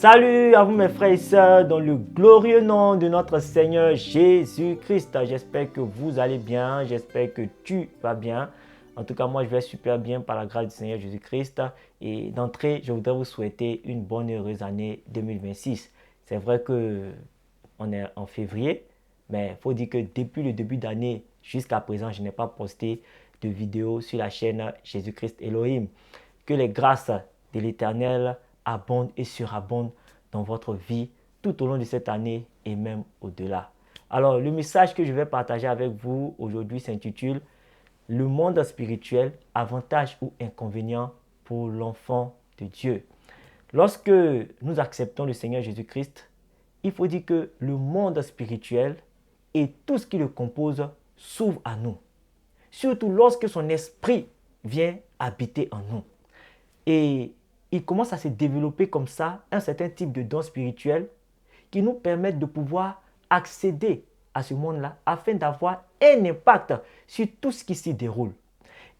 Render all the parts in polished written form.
Salut à vous mes frères et sœurs dans le glorieux nom de notre Seigneur Jésus-Christ. J'espère que vous allez bien, j'espère que tu vas bien. En tout cas, moi je vais super bien par la grâce du Seigneur Jésus-Christ. Et d'entrée, je voudrais vous souhaiter une bonne et heureuse année 2026. C'est vrai qu'on est en février, mais il faut dire que depuis le début d'année jusqu'à présent, je n'ai pas posté de vidéo sur la chaîne Jésus-Christ Elohim. Que les grâces de l'Éternel abondent et surabondent dans votre vie tout au long de cette année et même au-delà. Alors, le message que je vais partager avec vous aujourd'hui s'intitule « Le monde spirituel, avantages ou inconvénients pour l'enfant de Dieu ». Lorsque nous acceptons le Seigneur Jésus-Christ, il faut dire que le monde spirituel et tout ce qui le compose s'ouvre à nous. Surtout lorsque son esprit vient habiter en nous. Et il commence à se développer comme ça un certain type de dons spirituels qui nous permettent de pouvoir accéder à ce monde-là afin d'avoir un impact sur tout ce qui s'y déroule.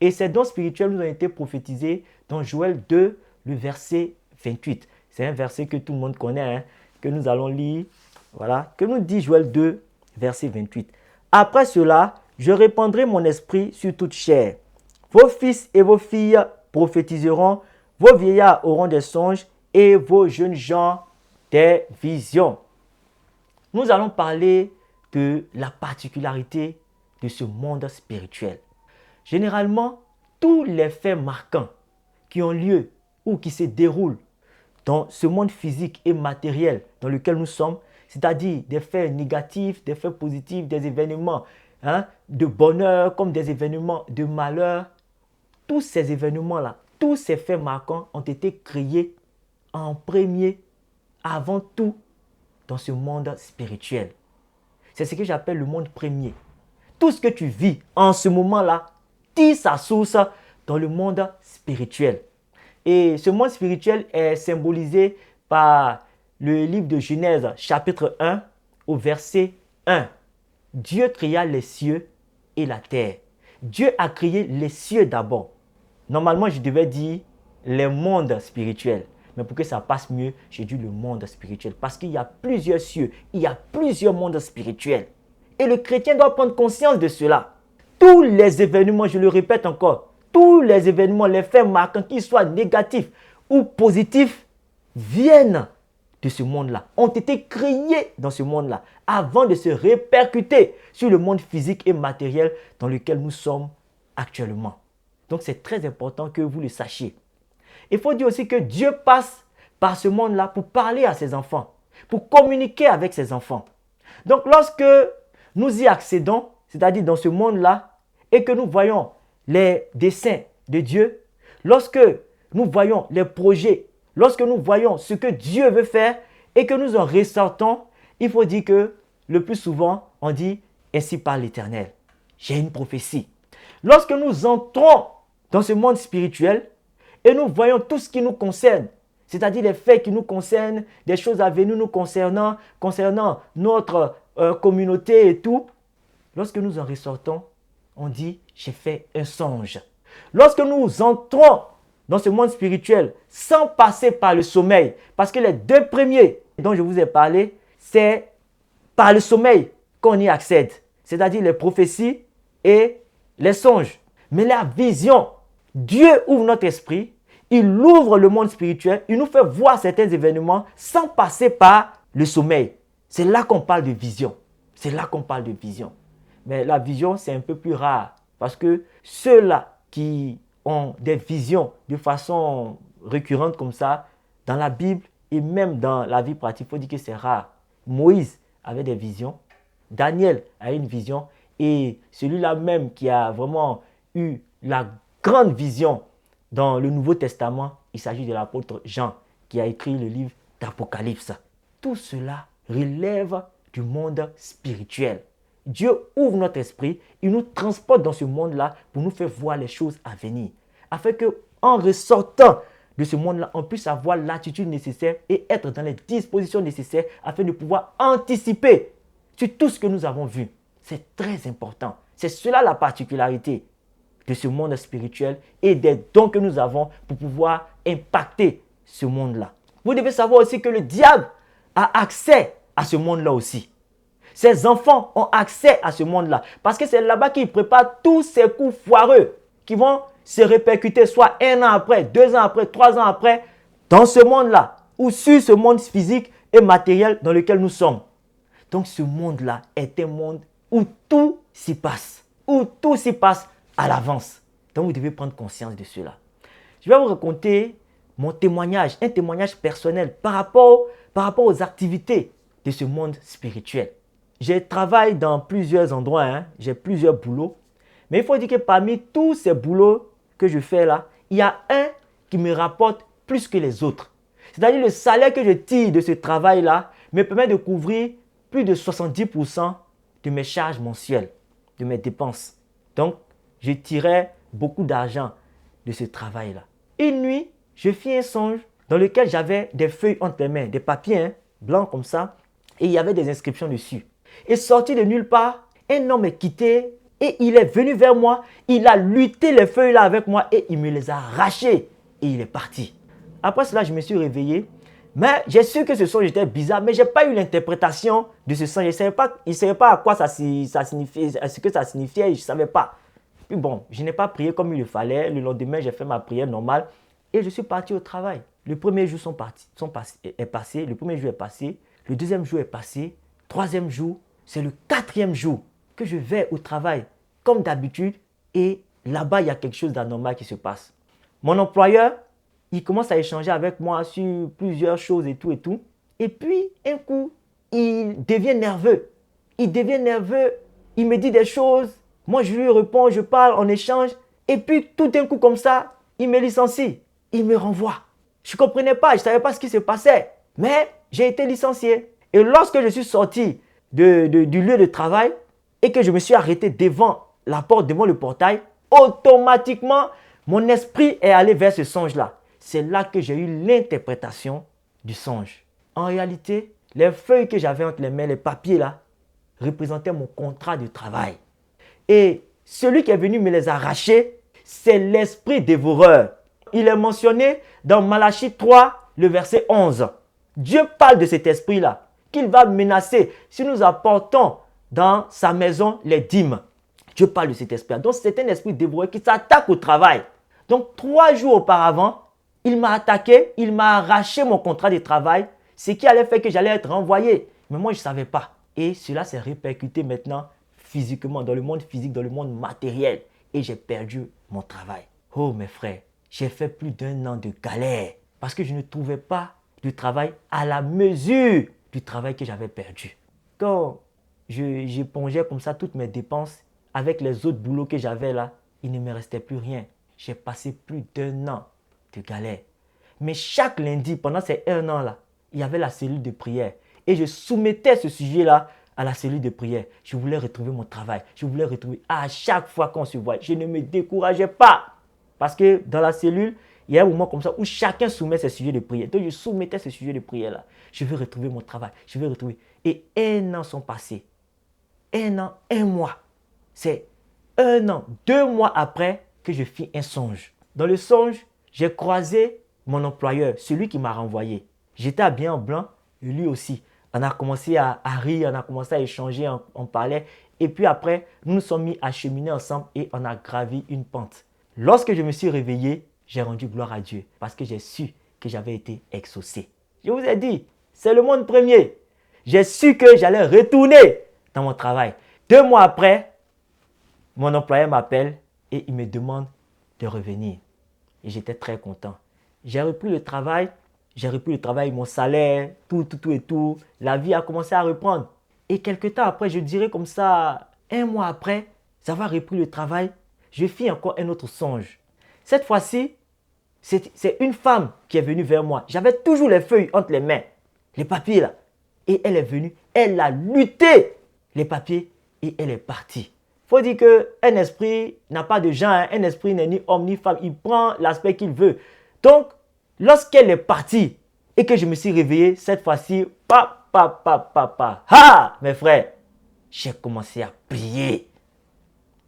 Et ces dons spirituels nous ont été prophétisés dans Joël 2, le verset 28. C'est un verset que tout le monde connaît, que nous allons lire. Voilà, que nous dit Joël 2, verset 28. Après cela, je répandrai mon esprit sur toute chair. Vos fils et vos filles prophétiseront, vos vieillards auront des songes et vos jeunes gens des visions. Nous allons parler de la particularité de ce monde spirituel. Généralement, tous les faits marquants qui ont lieu ou qui se déroulent dans ce monde physique et matériel dans lequel nous sommes, c'est-à-dire des faits négatifs, des faits positifs, des événements de bonheur comme des événements de malheur, tous ces événements-là, tous ces faits marquants ont été créés en premier, avant tout, dans ce monde spirituel. C'est ce que j'appelle le monde premier. Tout ce que tu vis en ce moment-là tire sa source dans le monde spirituel. Et ce monde spirituel est symbolisé par le livre de Genèse, chapitre 1, au verset 1. Dieu créa les cieux et la terre. Dieu a créé les cieux d'abord. Normalement, je devais dire les mondes spirituels. Mais pour que ça passe mieux, j'ai dit le monde spirituel. Parce qu'il y a plusieurs cieux, il y a plusieurs mondes spirituels. Et le chrétien doit prendre conscience de cela. Tous les événements, je le répète encore, tous les événements, les faits marquants, qu'ils soient négatifs ou positifs, viennent de ce monde-là, ont été créés dans ce monde-là, avant de se répercuter sur le monde physique et matériel dans lequel nous sommes actuellement. Donc, c'est très important que vous le sachiez. Il faut dire aussi que Dieu passe par ce monde-là pour parler à ses enfants, pour communiquer avec ses enfants. Donc, lorsque nous y accédons, c'est-à-dire dans ce monde-là, et que nous voyons les desseins de Dieu, lorsque nous voyons les projets, lorsque nous voyons ce que Dieu veut faire et que nous en ressortons, il faut dire que le plus souvent, on dit « Ainsi parle l'Éternel ». J'ai une prophétie. Lorsque nous entrons dans ce monde spirituel et nous voyons tout ce qui nous concerne, c'est-à-dire les faits qui nous concernent, des choses à venir nous concernant notre communauté et tout, lorsque nous en ressortons, on dit « j'ai fait un songe ». Lorsque nous entrons dans ce monde spirituel sans passer par le sommeil, parce que les deux premiers dont je vous ai parlé, c'est par le sommeil qu'on y accède, c'est-à-dire les prophéties et les songes. Mais la vision, Dieu ouvre notre esprit, il ouvre le monde spirituel, il nous fait voir certains événements sans passer par le sommeil. C'est là qu'on parle de vision. C'est là qu'on parle de vision. Mais la vision, c'est un peu plus rare parce que ceux-là qui ont des visions de façon récurrente comme ça, dans la Bible et même dans la vie pratique, il faut dire que c'est rare. Moïse avait des visions, Daniel a une vision et celui-là même qui a vraiment eu la grande vision dans le Nouveau Testament, il s'agit de l'apôtre Jean qui a écrit le livre d'Apocalypse. Tout cela relève du monde spirituel. Dieu ouvre notre esprit, il nous transporte dans ce monde-là pour nous faire voir les choses à venir. Afin qu'en ressortant de ce monde-là, on puisse avoir l'attitude nécessaire et être dans les dispositions nécessaires afin de pouvoir anticiper sur tout ce que nous avons vu. C'est très important. C'est cela la particularité de ce monde spirituel et des dons que nous avons pour pouvoir impacter ce monde-là. Vous devez savoir aussi que le diable a accès à ce monde-là aussi. Ses enfants ont accès à ce monde-là. Parce que c'est là-bas qu'il prépare tous ces coups foireux qui vont se répercuter soit 1 an après, 2 ans après, 3 ans après, dans ce monde-là, ou sur ce monde physique et matériel dans lequel nous sommes. Donc ce monde-là est un monde où tout s'y passe. Où tout s'y passe à l'avance. Donc vous devez prendre conscience de cela. Je vais vous raconter mon témoignage, un témoignage personnel par rapport aux activités de ce monde spirituel. Je travaille dans plusieurs endroits, j'ai plusieurs boulots. Mais il faut dire que parmi tous ces boulots que je fais là, il y a un qui me rapporte plus que les autres. C'est-à-dire le salaire que je tire de ce travail-là me permet de couvrir plus de 70% de mes charges mensuelles, de mes dépenses. Donc, je tirais beaucoup d'argent de ce travail-là. Une nuit, je fis un songe dans lequel j'avais des feuilles entre les mains, des papiers blancs comme ça, et il y avait des inscriptions dessus. Et sorti de nulle part, un homme est quitté et il est venu vers moi, il a lutté les feuilles là avec moi et il me les a arrachées et il est parti. Après cela, je me suis réveillé, mais j'ai su que ce songe était bizarre, mais je n'ai pas eu l'interprétation de ce songe. Je ne savais pas à quoi ça signifiait, à ce que ça signifiait, je ne savais pas. Puis bon, je n'ai pas prié comme il le fallait. Le lendemain, j'ai fait ma prière normale et je suis parti au travail. Le premier jour est passé, le premier jour est passé, le deuxième jour est passé, troisième jour, c'est le 4e jour que je vais au travail comme d'habitude et là-bas, il y a quelque chose d'anormal qui se passe. Mon employeur, il commence à échanger avec moi sur plusieurs choses et tout. Et puis, un coup, il devient nerveux. Il me dit des choses. Moi, je lui réponds, je parle, on échange. Et puis, tout d'un coup, comme ça, il me licencie. Il me renvoie. Je ne comprenais pas, je ne savais pas ce qui se passait. Mais j'ai été licencié. Et lorsque je suis sorti du lieu de travail et que je me suis arrêté devant la porte, devant le portail, automatiquement, mon esprit est allé vers ce songe-là. C'est là que j'ai eu l'interprétation du songe. En réalité, les feuilles que j'avais entre les mains, les papiers là, représentaient mon contrat de travail. Et celui qui est venu me les arracher, c'est l'esprit dévoreur. Il est mentionné dans Malachie 3, le verset 11. Dieu parle de cet esprit-là, qu'il va menacer si nous apportons dans sa maison les dîmes. Dieu parle de cet esprit-là. Donc c'est un esprit dévoreur qui s'attaque au travail. Donc 3 jours auparavant, il m'a attaqué, il m'a arraché mon contrat de travail, ce qui allait faire que j'allais être renvoyé. Mais moi, je ne savais pas. Et cela s'est répercuté maintenant physiquement, dans le monde physique, dans le monde matériel. Et j'ai perdu mon travail. Oh mes frères, j'ai fait plus d'1 an de galère parce que je ne trouvais pas de travail à la mesure du travail que j'avais perdu. Quand j'épongeais comme ça toutes mes dépenses avec les autres boulots que j'avais là, il ne me restait plus rien. J'ai passé plus d'1 an de galère. Mais chaque lundi, pendant ces 1 an-là, il y avait la cellule de prière. Et je soumettais ce sujet-là à la cellule de prière. Je voulais retrouver mon travail. Je voulais retrouver à chaque fois qu'on se voit. Je ne me décourageais pas. Parce que dans la cellule, il y a un moment comme ça où chacun soumet ses sujets de prière. Donc je soumettais ce sujet de prière-là. Je veux retrouver mon travail. Je veux retrouver. Et 1 an sont passés. 1 an, 1 mois. C'est 1 an, 2 mois après que je fis un songe. Dans le songe, j'ai croisé mon employeur, celui qui m'a renvoyé. J'étais habillé en blanc, et lui aussi. On a commencé à rire, on a commencé à échanger, on parlait. Et puis après, nous nous sommes mis à cheminer ensemble et on a gravi une pente. Lorsque je me suis réveillé, j'ai rendu gloire à Dieu parce que j'ai su que j'avais été exaucé. Je vous ai dit, c'est le monde premier. J'ai su que j'allais retourner dans mon travail. 2 mois après, mon employeur m'appelle et il me demande de revenir. Et j'étais très content. J'ai repris le travail, mon salaire, tout. La vie a commencé à reprendre. Et quelque temps après, je dirais comme ça, 1 mois après, avoir repris le travail, je fis encore un autre songe. Cette fois-ci, c'est une femme qui est venue vers moi. J'avais toujours les feuilles entre les mains, les papiers là. Et elle est venue, elle a lutté les papiers et elle est partie. Il faut dire qu'un esprit n'a pas de genre, un esprit n'est ni homme ni femme, il prend l'aspect qu'il veut. Donc, lorsqu'elle est partie et que je me suis réveillé, cette fois-ci, mes frères, j'ai commencé à prier.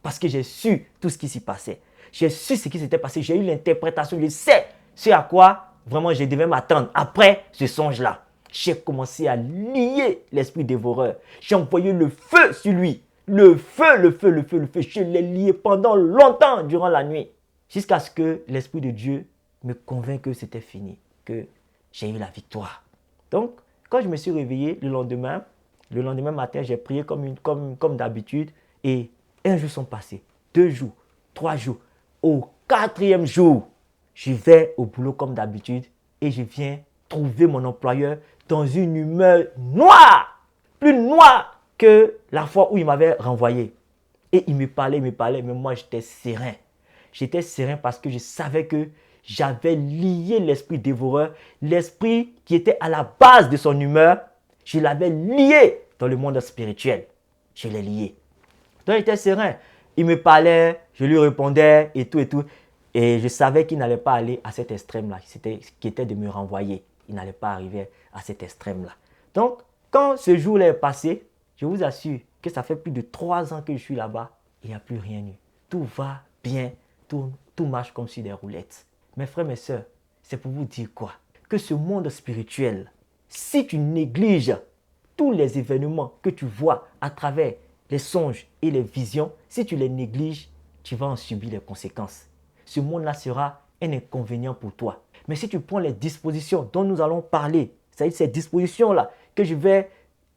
Parce que j'ai su tout ce qui s'y passait. J'ai su ce qui s'était passé. J'ai eu l'interprétation. Je sais ce à quoi vraiment, je devais m'attendre. Après ce songe-là, j'ai commencé à lier l'esprit dévoreur. J'ai envoyé le feu sur lui. Le feu, le feu, le feu, le feu. Je l'ai lié pendant longtemps durant la nuit. Jusqu'à ce que l'Esprit de Dieu me convainc que c'était fini, que j'ai eu la victoire. Donc, quand je me suis réveillé le lendemain matin, j'ai prié comme d'habitude. Et un jour sont passés, 2 jours, 3 jours. Au 4e jour, je vais au boulot comme d'habitude et je viens trouver mon employeur dans une humeur noire, plus noire que la fois où il m'avait renvoyé. Et il me parlait, mais moi j'étais serein. J'étais serein parce que je savais que j'avais lié l'esprit dévoreur, l'esprit qui était à la base de son humeur, je l'avais lié dans le monde spirituel. Je l'ai lié. Donc il était serein. Il me parlait, je lui répondais et tout et tout. Et je savais qu'il n'allait pas aller à cet extrême-là, qui était de me renvoyer. Il n'allait pas arriver à cet extrême-là. Donc, quand ce jour-là est passé, je vous assure que ça fait plus de 3 ans que je suis là-bas. Il n'y a plus rien eu. Tout va bien, tout marche comme sur des roulettes. Mes frères, mes sœurs, c'est pour vous dire quoi? Que ce monde spirituel, si tu négliges tous les événements que tu vois à travers les songes et les visions, si tu les négliges, tu vas en subir les conséquences. Ce monde-là sera un inconvénient pour toi. Mais si tu prends les dispositions dont nous allons parler, c'est-à-dire ces dispositions-là que je vais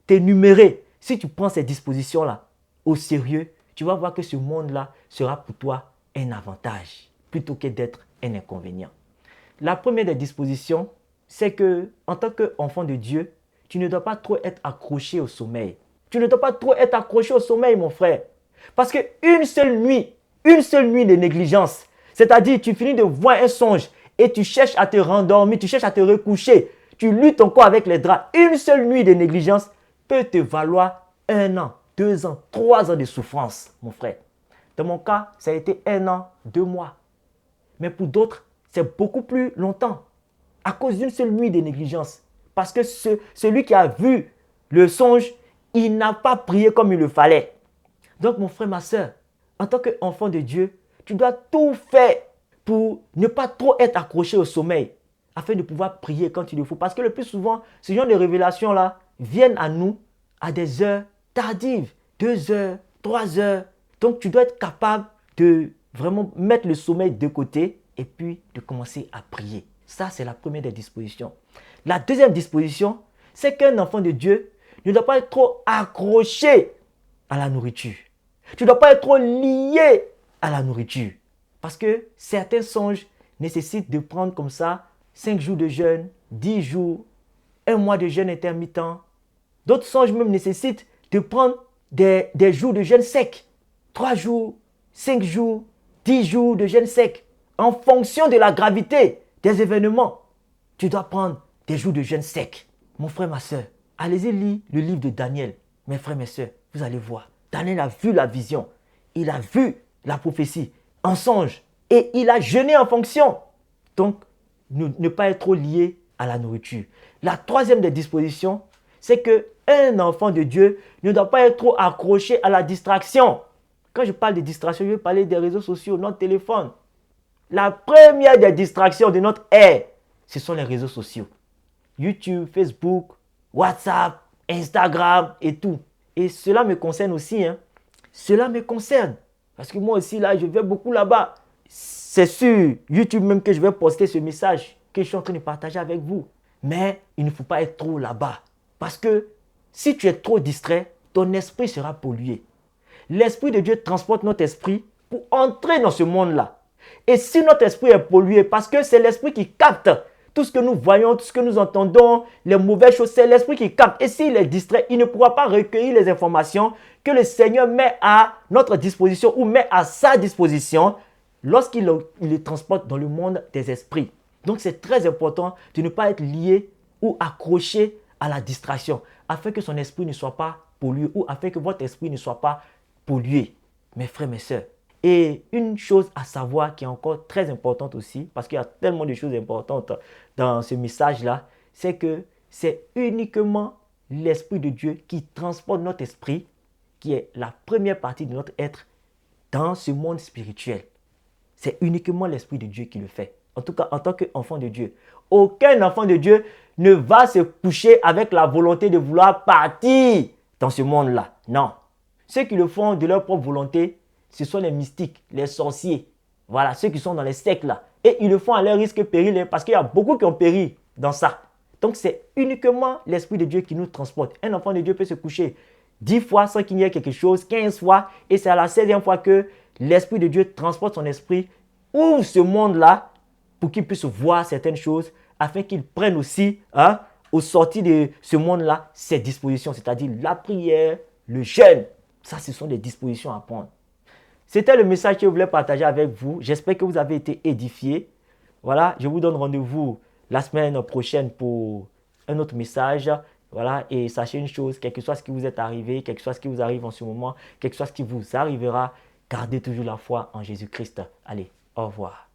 t'énumérer, si tu prends ces dispositions-là au sérieux, tu vas voir que ce monde-là sera pour toi un avantage plutôt que d'être un inconvénient. La première des dispositions, c'est que en tant qu'enfant de Dieu, tu ne dois pas trop être accroché au sommeil. Tu ne dois pas trop être accroché au sommeil, mon frère. Parce qu'une seule nuit de négligence, c'est-à-dire tu finis de voir un songe et tu cherches à te rendormir, tu cherches à te recoucher, tu luttes encore avec les draps. Une seule nuit de négligence peut te valoir 1 an, 2 ans, 3 ans de souffrance, mon frère. Dans mon cas, ça a été 1 an, 2 mois. Mais pour d'autres, c'est beaucoup plus longtemps. À cause d'une seule nuit de négligence. Parce que celui qui a vu le songe, il n'a pas prié comme il le fallait. Donc mon frère, ma soeur, en tant qu'enfant de Dieu, tu dois tout faire pour ne pas trop être accroché au sommeil, afin de pouvoir prier quand il le faut. Parce que le plus souvent, ce genre de révélations-là viennent à nous à des heures tardives, 2 heures, 3 heures. Donc tu dois être capable de vraiment mettre le sommeil de côté et puis de commencer à prier. Ça, c'est la première des dispositions. La deuxième disposition, c'est qu'un enfant de Dieu ne doit pas être trop accroché à la nourriture. Tu ne dois pas être trop lié à la nourriture. Parce que certains songes nécessitent de prendre comme ça 5 jours de jeûne, 10 jours, 1 mois de jeûne intermittent. D'autres songes même nécessitent de prendre des jours de jeûne sec. 3 jours, 5 jours, 10 jours de jeûne sec. En fonction de la gravité des événements, tu dois prendre des jours de jeûne sec. Mon frère, ma soeur, allez-y lire le livre de Daniel. Mes frères, mes soeurs, vous allez voir. Daniel a vu la vision. Il a vu la prophétie en songe. Et il a jeûné en fonction. Donc, ne pas être trop lié à la nourriture. La troisième des dispositions, c'est qu'un enfant de Dieu ne doit pas être trop accroché à la distraction. Quand je parle de distraction, je vais parler des réseaux sociaux, notre téléphone. La première des distractions de notre ère, ce sont les réseaux sociaux. YouTube, Facebook, WhatsApp, Instagram et tout. Et cela me concerne aussi. Cela me concerne. Parce que moi aussi, là, je vais beaucoup là-bas. C'est sur YouTube même que je vais poster ce message que je suis en train de partager avec vous. Mais il ne faut pas être trop là-bas. Parce que si tu es trop distrait, ton esprit sera pollué. L'Esprit de Dieu transporte notre esprit pour entrer dans ce monde-là. Et si notre esprit est pollué, parce que c'est l'esprit qui capte tout ce que nous voyons, tout ce que nous entendons, les mauvaises choses, c'est l'esprit qui capte. Et s'il est distrait, il ne pourra pas recueillir les informations que le Seigneur met à notre disposition ou met à sa disposition lorsqu'il les transporte dans le monde des esprits. Donc c'est très important de ne pas être lié ou accroché à la distraction, afin que son esprit ne soit pas pollué ou afin que votre esprit ne soit pas pollué, mes frères, mes sœurs. Et une chose à savoir qui est encore très importante aussi, parce qu'il y a tellement de choses importantes dans ce message-là, c'est que c'est uniquement l'Esprit de Dieu qui transporte notre esprit, qui est la première partie de notre être, dans ce monde spirituel. C'est uniquement l'Esprit de Dieu qui le fait. En tout cas, en tant qu'enfant de Dieu. Aucun enfant de Dieu ne va se coucher avec la volonté de vouloir partir dans ce monde-là. Non. Ceux qui le font de leur propre volonté, ce sont les mystiques, les sorciers. Voilà, ceux qui sont dans les sectes là. Et ils le font à leur risque et péril, parce qu'il y a beaucoup qui ont péri dans ça. Donc c'est uniquement l'Esprit de Dieu qui nous transporte. Un enfant de Dieu peut se coucher 10 fois sans qu'il y ait quelque chose, 15 fois, et c'est à la 16e fois que l'Esprit de Dieu transporte son esprit, ouvre ce monde-là pour qu'il puisse voir certaines choses, afin qu'il prenne aussi, au sorti de ce monde-là, ses dispositions, c'est-à-dire la prière, le jeûne. Ça, ce sont des dispositions à prendre. C'était le message que je voulais partager avec vous. J'espère que vous avez été édifiés. Voilà, je vous donne rendez-vous la semaine prochaine pour un autre message. Voilà, et sachez une chose, quel que soit ce qui vous est arrivé, quel que soit ce qui vous arrive en ce moment, quel que soit ce qui vous arrivera, gardez toujours la foi en Jésus-Christ. Allez, au revoir.